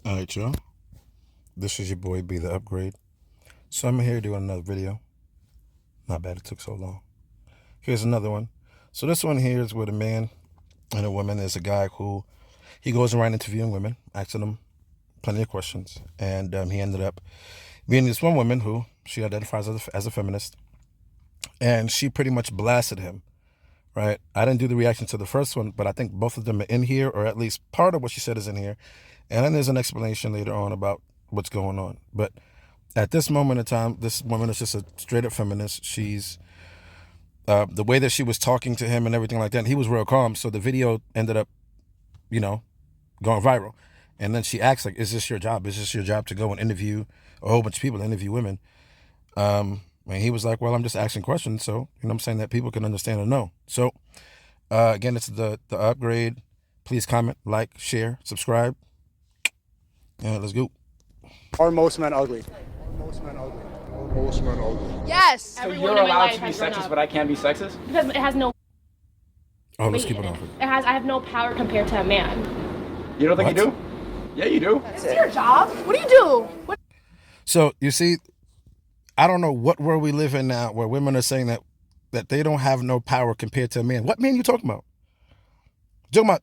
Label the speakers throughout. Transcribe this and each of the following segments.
Speaker 1: All right, y'all. This is your boy B the Upgrade. So I'm here doing another video. Not bad it took so long. Here's another one. So this one here is with a man and a woman. There's a guy who he goes around interviewing women, asking them plenty of questions, and he ended up meeting this one woman who she identifies as a feminist, and she pretty much blasted him. Right? I didn't do the reaction to the first one, but I think both of them are in here, or at least part of what she said is in here. And then there's an explanation later on about what's going on. But at this moment in time, this woman is just a straight up feminist. She's the way that she was talking to him and everything like that, and he was real calm. So the video ended up, going viral. And then she asks, like, is this your job? Is this your job to go and interview a whole bunch of people, interview women? And he was like, well, I'm just asking questions. So, I'm saying that people can understand and know. So, again, it's the Upgrade. Please comment, like, share, subscribe. Yeah, let's go.
Speaker 2: Are most men ugly?
Speaker 3: Yes.
Speaker 4: So you're allowed to be sexist, but I can't be sexist?
Speaker 5: Because it has no
Speaker 1: Oh, let's
Speaker 5: weight
Speaker 1: keep
Speaker 5: in
Speaker 1: it
Speaker 5: it.
Speaker 1: on.
Speaker 5: I have no power compared to a man.
Speaker 4: You don't think
Speaker 1: What?
Speaker 4: you do? Yeah, you do.
Speaker 3: Is this your job? What do you do? What?
Speaker 1: So, you see, I don't know what world we live in now where women are saying that they don't have no power compared to a man. What man you talking about? You talking about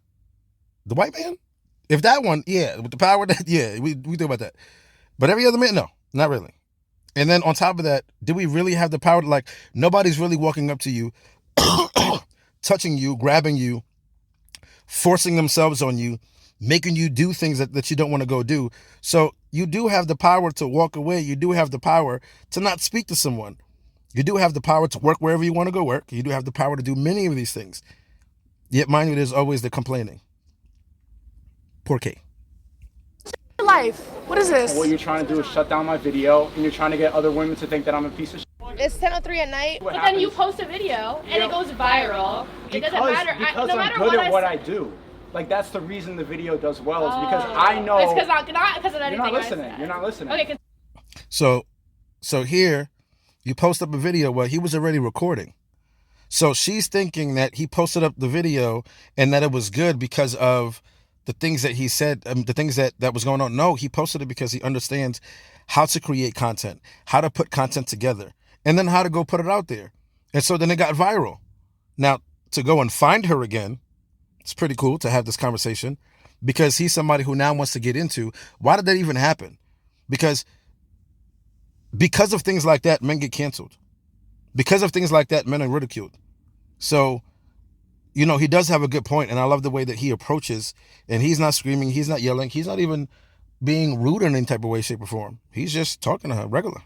Speaker 1: the white man? If that one, yeah, with the power, that yeah, we do about that. But every other man, no, not really. And then on top of that, do we really have the power to, like, nobody's really walking up to you, touching you, grabbing you, forcing themselves on you, making you do things that you don't want to go do. So you do have the power to walk away. You do have the power to not speak to someone. You do have the power to work wherever you want to go work. You do have the power to do many of these things. Yet, mind you, there's always the complaining. Poor K.
Speaker 3: Life. What is this?
Speaker 4: What you're trying to do is shut down my video, and you're trying to get other women to think that I'm a piece of shit.
Speaker 3: It's 10:03 at night.
Speaker 4: What
Speaker 5: But then you
Speaker 4: happens-
Speaker 5: post a video and it goes viral. It doesn't matter.
Speaker 4: Because
Speaker 5: No
Speaker 4: I'm
Speaker 5: matter
Speaker 4: good
Speaker 5: what
Speaker 4: at what
Speaker 5: say-
Speaker 4: I do. Like, that's the reason the video does well, is because I know...
Speaker 5: It's because of anything
Speaker 4: You're not
Speaker 5: I
Speaker 4: listening.
Speaker 5: said.
Speaker 4: You're not listening.
Speaker 5: Okay,
Speaker 1: So here, you post up a video where he was already recording. So she's thinking that he posted up the video and that it was good because of the things that he said, the things that was going on. No, he posted it because he understands how to create content, how to put content together, and then how to go put it out there. And so then it got viral. Now, to go and find her again, it's pretty cool to have this conversation because he's somebody who now wants to get into, why did that even happen? Because of things like that, men get canceled. Because of things like that, men are ridiculed. So, he does have a good point, and I love the way that he approaches, and he's not screaming, he's not yelling, he's not even being rude in any type of way, shape, or form. He's just talking to her regular.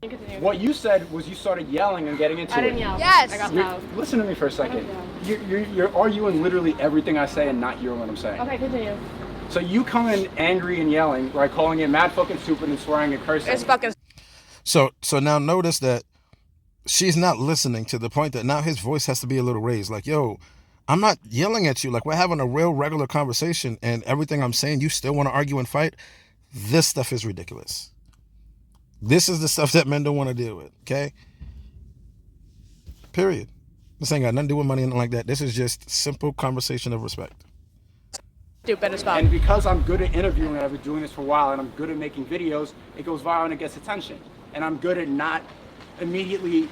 Speaker 5: continue.
Speaker 4: What you said was you started yelling and getting into it.
Speaker 5: I didn't yell.
Speaker 3: Yes.
Speaker 5: I got
Speaker 4: You're-
Speaker 5: loud.
Speaker 4: listen to me for a second. You're arguing literally everything I say and not hearing what I'm saying.
Speaker 5: Okay, continue.
Speaker 4: So you come in angry and yelling, right, calling it mad fucking stupid and swearing and cursing.
Speaker 3: It's fucking.
Speaker 1: So now notice that she's not listening to the point that now his voice has to be a little raised. Like, yo, I'm not yelling at you. Like, we're having a real regular conversation, and everything I'm saying, you still want to argue and fight? This stuff is ridiculous. This is the stuff that men don't want to deal with, okay? Period. This ain't got nothing to do with money or anything like that. This is just simple conversation of respect.
Speaker 3: Stupid as fuck.
Speaker 4: And because I'm good at interviewing and I've been doing this for a while and I'm good at making videos, it goes viral and it gets attention. And I'm good at not immediately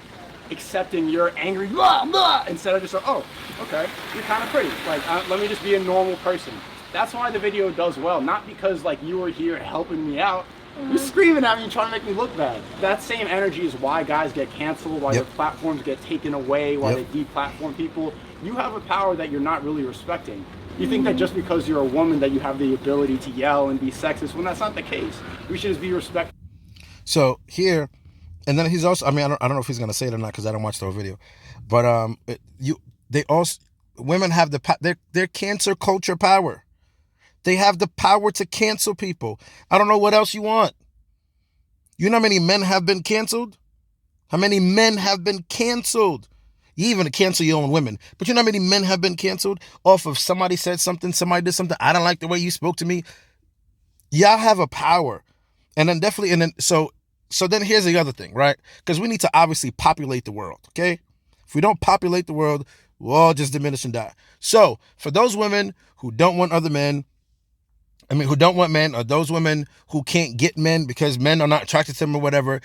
Speaker 4: accepting your angry blah, blah, instead of just like, oh, okay, you're kind of pretty. Like, let me just be a normal person. That's why the video does well. Not because, like, you were here helping me out. You're screaming at me and trying to make me look bad. That same energy is why guys get canceled, why
Speaker 1: Yep.
Speaker 4: their platforms get taken away, why
Speaker 1: Yep.
Speaker 4: they deplatform people. You have a power that you're not really respecting. You think that just because you're a woman that you have the ability to yell and be sexist, when that's not the case. We should just be respectful.
Speaker 1: So here, and then he's also, I mean, I don't know if he's going to say it or not because I don't watch the whole video, but women have their cancer culture power. They have the power to cancel people. I don't know what else you want. You know how many men have been canceled? How many men have been canceled? You even cancel your own women. But you know how many men have been canceled off of somebody said something, somebody did something, I don't like the way you spoke to me. Y'all have a power. And then definitely, so then here's the other thing, right? Because we need to obviously populate the world, okay? If we don't populate the world, we'll all just diminish and die. So for those women who don't want other men, I mean, who don't want men, or those women who can't get men because men are not attracted to them or whatever.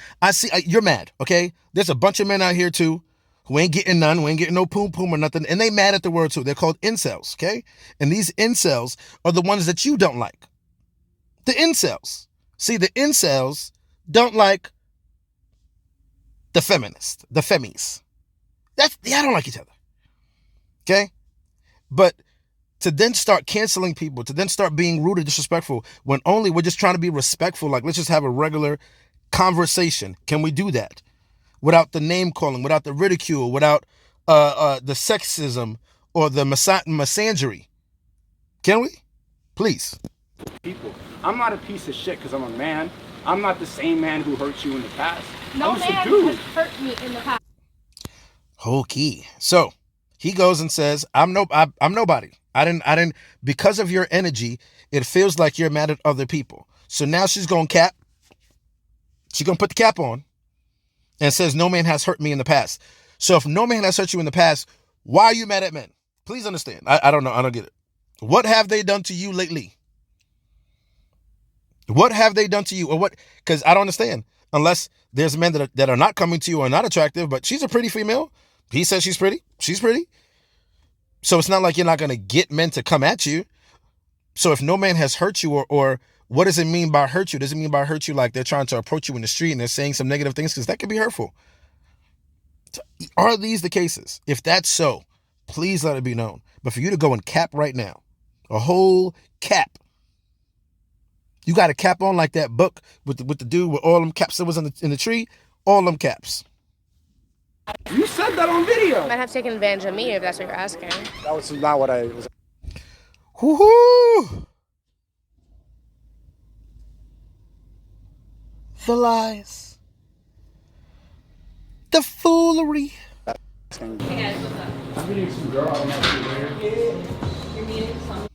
Speaker 1: You're mad, okay? There's a bunch of men out here too who ain't getting none, who ain't getting no poom poom or nothing, and they mad at the word too. They're called incels, okay? And these incels are the ones that you don't like. The incels. See, the incels don't like the feminists, the femmies. I don't like each other, okay? But to then start canceling people, to then start being rude or disrespectful, when only we're just trying to be respectful, like let's just have a regular conversation. Can we do that without the name calling, without the ridicule, without the sexism or the misandry? Can we? Please.
Speaker 4: People. I'm not a piece of shit because I'm a man. I'm not the same man who hurt you in the past.
Speaker 5: No
Speaker 4: I'm just a
Speaker 5: man
Speaker 4: dude.
Speaker 5: has hurt me in the past.
Speaker 1: Okay. So he goes and says, I'm nobody. I didn't, because of your energy, it feels like you're mad at other people. So now she's going to cap. She's going to put the cap on and says, no man has hurt me in the past. So if no man has hurt you in the past, why are you mad at men? Please understand. I don't know. I don't get it. What have they done to you lately? What have they done to you? Or what? Because I don't understand. Unless there's men that are not coming to you or not attractive, but she's a pretty female. He says she's pretty. She's pretty. So it's not like you're not going to get men to come at you. So if no man has hurt you, or what does it mean by hurt you? Does it mean by hurt you like they're trying to approach you in the street and they're saying some negative things? Because that could be hurtful. Are these the cases? If that's so, please let it be known. But for you to go and cap right now, a whole cap. You got a cap on like that book with the dude with all them caps that was in the tree, all them caps.
Speaker 4: You said that on video.
Speaker 3: Might have taken advantage of me if that's what you're asking.
Speaker 2: That was not what I was.
Speaker 1: Woohoo! The lies. The foolery.
Speaker 5: Hey guys, what's up?
Speaker 4: I'm meeting some girl. I don't know if you're there.
Speaker 5: You're meeting some.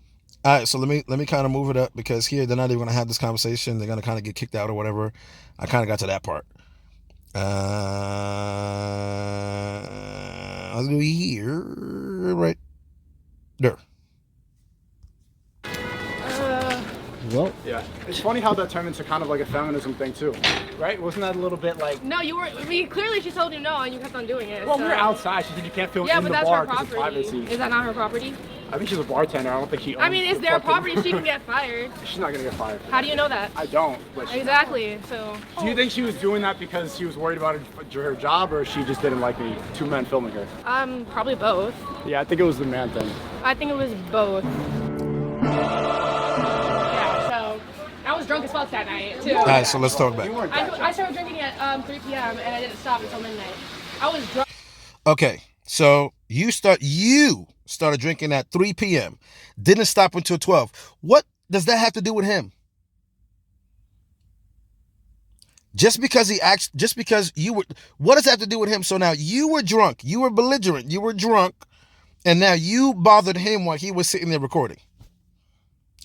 Speaker 1: All right, so let me kind of move it up, because here they're not even going to have this conversation. They're going to kind of get kicked out or whatever. I kind of got to that part. I'll do here, right there.
Speaker 2: Well,
Speaker 4: Yeah. It's funny how that turned into kind of like a feminism thing too, right? Wasn't that a little bit like?
Speaker 3: No, you were. I mean, clearly she told you no, and you kept on doing it.
Speaker 4: Well,
Speaker 3: so.
Speaker 4: we were outside. She said you can't film
Speaker 3: Yeah,
Speaker 4: in
Speaker 3: but
Speaker 4: the
Speaker 3: that's
Speaker 4: bar
Speaker 3: her
Speaker 4: because of
Speaker 3: property.
Speaker 4: privacy.
Speaker 3: Is that not her property?
Speaker 4: I think she's a bartender. I don't think she owns
Speaker 3: I mean, it's
Speaker 4: the
Speaker 3: their
Speaker 4: fucking-
Speaker 3: property. She can get fired.
Speaker 4: She's not gonna get fired.
Speaker 3: How do you know that?
Speaker 4: I don't. But she,
Speaker 3: Exactly. So.
Speaker 4: do you think she was doing that because she was worried about her job, or she just didn't like the two men filming her?
Speaker 3: Probably both.
Speaker 4: Yeah, I think it was the man thing.
Speaker 3: I think it was both. Yeah. So I was drunk as fuck that night too.
Speaker 1: All right, so let's talk back.
Speaker 4: You weren't that
Speaker 3: I started drinking at 3 p.m. and I didn't stop until midnight. I was drunk.
Speaker 1: Okay, so you started drinking at 3 p.m. Didn't stop until 12. What does that have to do with him? Just because what does that have to do with him? So now you were drunk, you were belligerent, you were drunk, and now you bothered him while he was sitting there recording.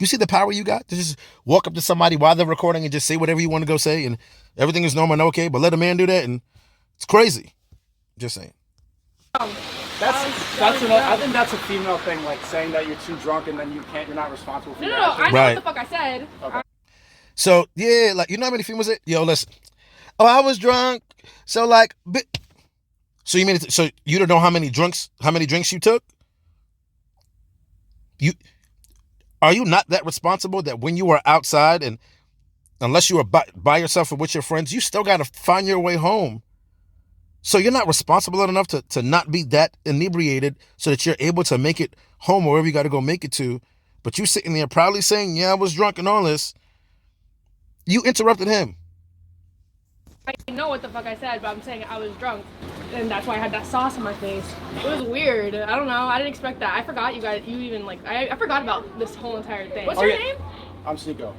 Speaker 1: You see the power you got to just walk up to somebody while they're recording and just say whatever you want to go say, and everything is normal and okay, but let a man do that, and it's crazy. Just saying.
Speaker 4: I think that's a female thing, like saying that you're too drunk and then you're not responsible for
Speaker 3: No,
Speaker 4: your
Speaker 3: I know
Speaker 4: actions.
Speaker 1: Right.
Speaker 3: what the fuck I said.
Speaker 4: Okay.
Speaker 1: So yeah, like, you know how many females it? Yo, listen. Oh, I was drunk. So like, so you mean so you don't know how many drinks you took? Are you not that responsible that when you were outside, and unless you were by yourself or with your friends, you still got to find your way home? So you're not responsible enough to not be that inebriated so that you're able to make it home or wherever you got to go make it to. But you sitting there proudly saying, yeah, I was drunk and all this. You interrupted him.
Speaker 5: I know what the fuck I said, but I'm saying I was drunk, and that's why I had that sauce on my face. It was weird. I don't know. I didn't expect that. I forgot you guys. You even like. I forgot about this whole entire thing. What's your name?
Speaker 4: I'm Sneeko.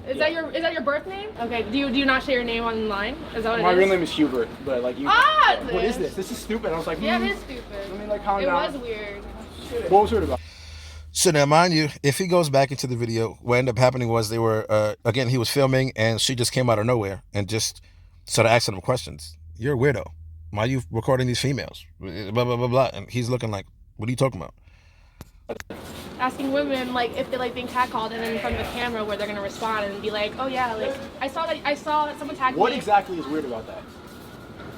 Speaker 5: Is that your birth name? Okay. Do you not share your name online? Is that what
Speaker 4: My
Speaker 5: it is?
Speaker 4: real name is Hubert, but like you. What is this? This is stupid. I was like,
Speaker 5: Yeah, it is stupid.
Speaker 4: Let me like calm
Speaker 5: It
Speaker 4: down.
Speaker 5: was weird.
Speaker 4: What was weird about?
Speaker 1: So now, mind you, if he goes back into the video, what ended up happening was they were, again, he was filming and she just came out of nowhere and just started asking him questions. You're a weirdo. Why are you recording these females? Blah, blah, blah, blah. And he's looking like, what are you talking about?
Speaker 5: Asking women like if they like being catcalled and then in front of a camera where they're gonna respond and be like, oh yeah, like I saw someone tag me.
Speaker 4: What exactly is weird about that?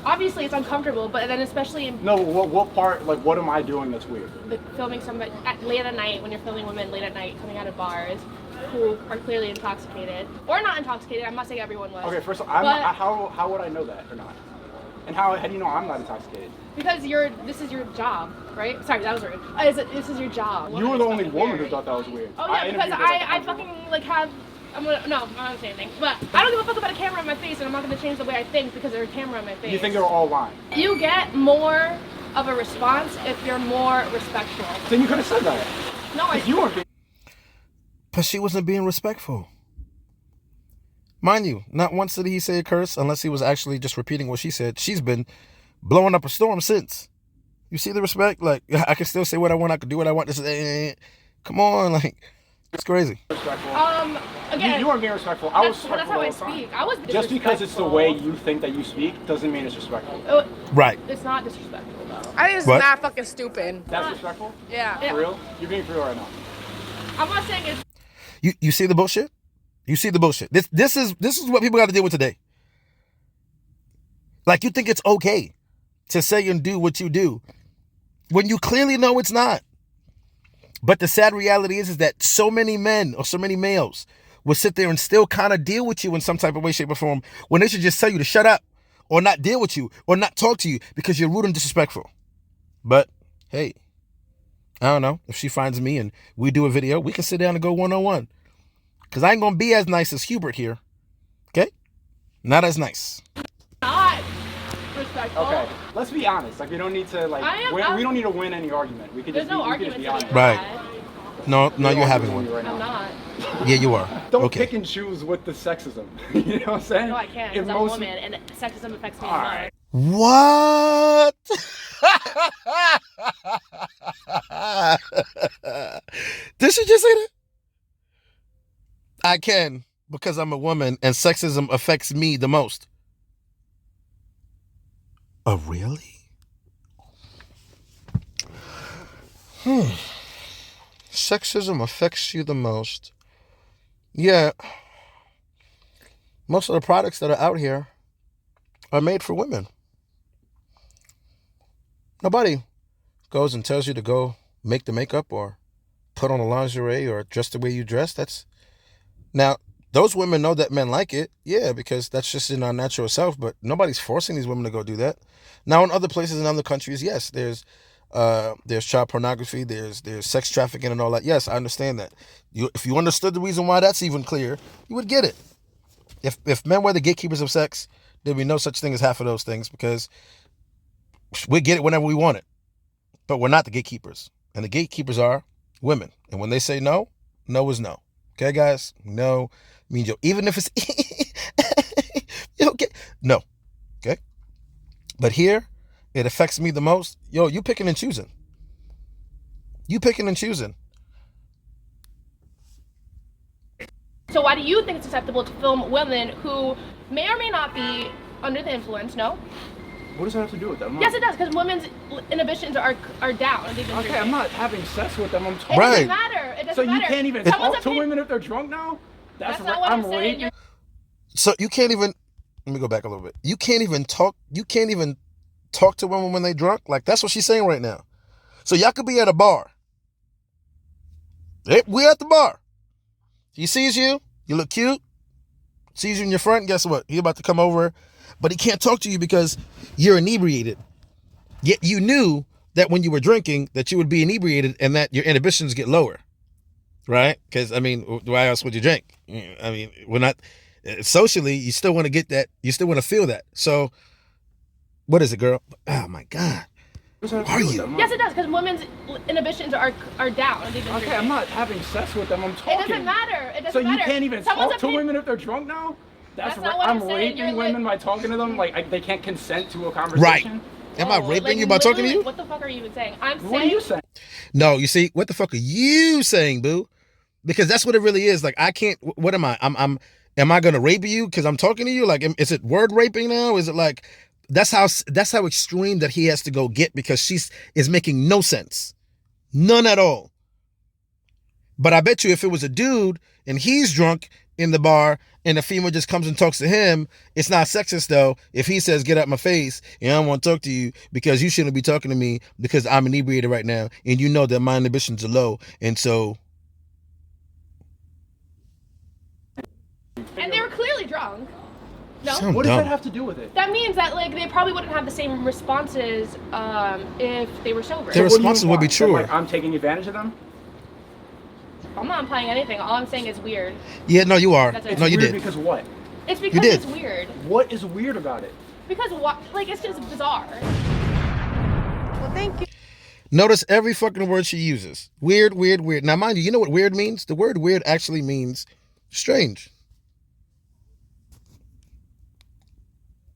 Speaker 5: Obviously it's uncomfortable, but then especially in
Speaker 4: No, what part, like what am I doing that's weird?
Speaker 5: filming somebody late at night, when you're filming women late at night coming out of bars who are clearly intoxicated or not intoxicated. I'm not saying everyone was.
Speaker 4: Okay, first of all, how would I know that or not? And how do you know I'm not intoxicated?
Speaker 5: Because this is your job, right? Sorry, that was rude. This is your job.
Speaker 4: You were the only woman who thought that was weird.
Speaker 5: Oh yeah, because I fucking like have. I'm not gonna say anything, but I don't give a fuck about a camera in my face, and I'm not gonna change the way I think because there's a camera in my face.
Speaker 4: You think they're all lying?
Speaker 5: You get more of a response if you're more respectful.
Speaker 4: Then you could have said that.
Speaker 5: No,
Speaker 4: you weren't being.
Speaker 1: But she wasn't being respectful. Mind you, not once did he say a curse unless he was actually just repeating what she said. She's been blowing up a storm since. You see the respect? Like, I can still say what I want. I can do what I want. Come on, like, it's crazy.
Speaker 4: Respectful.
Speaker 5: Again,
Speaker 4: you weren't being respectful. I was
Speaker 5: that's
Speaker 4: respectful
Speaker 5: how I
Speaker 4: all the time.
Speaker 5: speak. I was
Speaker 4: Just because it's the way you think that you speak doesn't mean it's respectful.
Speaker 1: Right.
Speaker 5: It's not disrespectful though.
Speaker 3: I think it's
Speaker 1: What?
Speaker 3: not fucking stupid.
Speaker 4: That's respectful?
Speaker 3: Yeah.
Speaker 4: For real? You're being for real right now.
Speaker 5: I'm not saying it's.
Speaker 1: You see the bullshit? You see the bullshit. This is what people got to deal with today. Like, you think it's okay to say and do what you do when you clearly know it's not. But the sad reality is that so many men or so many males will sit there and still kind of deal with you in some type of way, shape, or form when they should just tell you to shut up or not deal with you or not talk to you because you're rude and disrespectful. But hey, I don't know. If she finds me and we do a video, we can sit down and go one-on-one. Because I ain't going to be as nice as Hubert here. Okay? Not as nice.
Speaker 5: Not respectful.
Speaker 4: Okay, let's be honest. Like, we don't need to, like, we don't need to win any argument. We could
Speaker 5: There's
Speaker 4: just
Speaker 5: no
Speaker 4: be,
Speaker 5: argument
Speaker 4: we
Speaker 5: to
Speaker 4: could
Speaker 5: be
Speaker 4: just be honest.
Speaker 1: Right.
Speaker 5: had.
Speaker 1: No, you're having one.
Speaker 4: Right
Speaker 5: I'm
Speaker 4: now.
Speaker 5: not.
Speaker 1: Yeah, you are.
Speaker 4: Don't
Speaker 1: Okay.
Speaker 4: pick and choose with the sexism. You know what I'm saying?
Speaker 5: No, I can't.
Speaker 4: If
Speaker 5: Because I'm a
Speaker 4: most-
Speaker 5: woman, and sexism affects me.
Speaker 4: All
Speaker 5: as
Speaker 4: right.
Speaker 1: What? Did she just say that? I can, because I'm a woman and sexism affects me the most. Oh, really? Sexism affects you the most. Yeah. Most of the products that are out here are made for women. Nobody goes and tells you to go make the makeup or put on a lingerie or dress the way you dress. Now, those women know that men like it, yeah, because that's just in our natural self, but nobody's forcing these women to go do that. Now, in other places in other countries, yes, there's child pornography, there's sex trafficking and all that. Yes, I understand that. If you understood the reason why that's even clear, you would get it. If men were the gatekeepers of sex, there'd be no such thing as half of those things, because we get it whenever we want it. But we're not the gatekeepers. And the gatekeepers are women. And when they say no, no is no. Okay, guys? No means yo. Even if it's okay. No. Okay? But here, it affects me the most. Yo, you picking and choosing. You picking and choosing.
Speaker 5: So why do you think it's acceptable to film women who may or may not be under the influence? No.
Speaker 4: What does that have to do with that?
Speaker 5: Yes, it does, because women's inhibitions are down. And they've been
Speaker 4: Okay,
Speaker 5: drinking.
Speaker 4: I'm not having sex with them. I'm
Speaker 5: It
Speaker 4: talking.
Speaker 1: Right.
Speaker 5: doesn't matter. It doesn't
Speaker 4: So you
Speaker 5: matter.
Speaker 4: can't even
Speaker 5: Someone's
Speaker 4: talk to
Speaker 5: opinion-
Speaker 4: women if they're drunk now?
Speaker 5: That's not what I'm saying.
Speaker 4: raping.
Speaker 1: So you can't even, let me go back a little bit. You can't even talk to women when they drunk? Like, that's what she's saying right now. So y'all could be at a bar. We're at the bar. He sees you look cute, sees you in your front, guess what? He's about to come over, but he can't talk to you because you're inebriated. Yet you knew that when you were drinking that you would be inebriated and that your inhibitions get lower, right? Because, I mean, why else would you drink? I mean, we're not, socially, you still want to get that, you still want to feel that. So, what is it, girl? Oh my God. Are you?
Speaker 5: Yes, it does, because women's inhibitions are down. And they've been
Speaker 4: Okay,
Speaker 5: drinking.
Speaker 4: I'm not having sex with them. I'm talking.
Speaker 5: It doesn't matter. It doesn't
Speaker 4: So
Speaker 5: matter.
Speaker 4: you can't even
Speaker 5: Someone's
Speaker 4: talk to
Speaker 5: opinion-
Speaker 4: women if they're drunk now?
Speaker 5: That's not what I'm saying.
Speaker 4: raping
Speaker 5: You're
Speaker 4: women by talking to them? Like, they can't consent to a conversation?
Speaker 1: Am I
Speaker 5: Oh,
Speaker 1: raping
Speaker 5: like,
Speaker 1: you by talking to
Speaker 5: literally,
Speaker 1: you?
Speaker 5: What the fuck are you even saying? I'm saying.
Speaker 4: What are you saying?
Speaker 1: No, you see, what the fuck are you saying, boo? Because that's what it really is. Like, I can't, what am I? Am I going to rape you because I'm talking to you? Like, is it word raping now? Is it like, that's how extreme that he has to go get, because is making no sense. None at all. But I bet you if it was a dude and he's drunk in the bar and the female just comes and talks to him, it's not sexist though. If he says, get out my face and I don't want to talk to you because you shouldn't be talking to me because I'm inebriated right now and you know that my inhibitions are low. And so.
Speaker 5: And they were clearly drunk. No?
Speaker 1: Sound
Speaker 4: What does
Speaker 1: dumb.
Speaker 4: that have to do with it?
Speaker 5: That means that like they probably wouldn't have the same responses if they were sober.
Speaker 1: Their
Speaker 4: What do you
Speaker 1: responses would be
Speaker 4: want? That,
Speaker 1: truer.
Speaker 4: like, I'm taking advantage of them?
Speaker 5: I'm not implying anything. All I'm saying is weird.
Speaker 1: Yeah, no, you are.
Speaker 5: That's it.
Speaker 1: No, you
Speaker 4: Weird
Speaker 1: did.
Speaker 4: because what?
Speaker 5: It's because
Speaker 1: did.
Speaker 5: it's weird.
Speaker 4: What is weird about it?
Speaker 5: Because what? Like it's just bizarre.
Speaker 3: Well, thank you.
Speaker 1: Notice every fucking word she uses. Weird, weird, weird. Now, mind you, you know what weird means? The word weird actually means strange.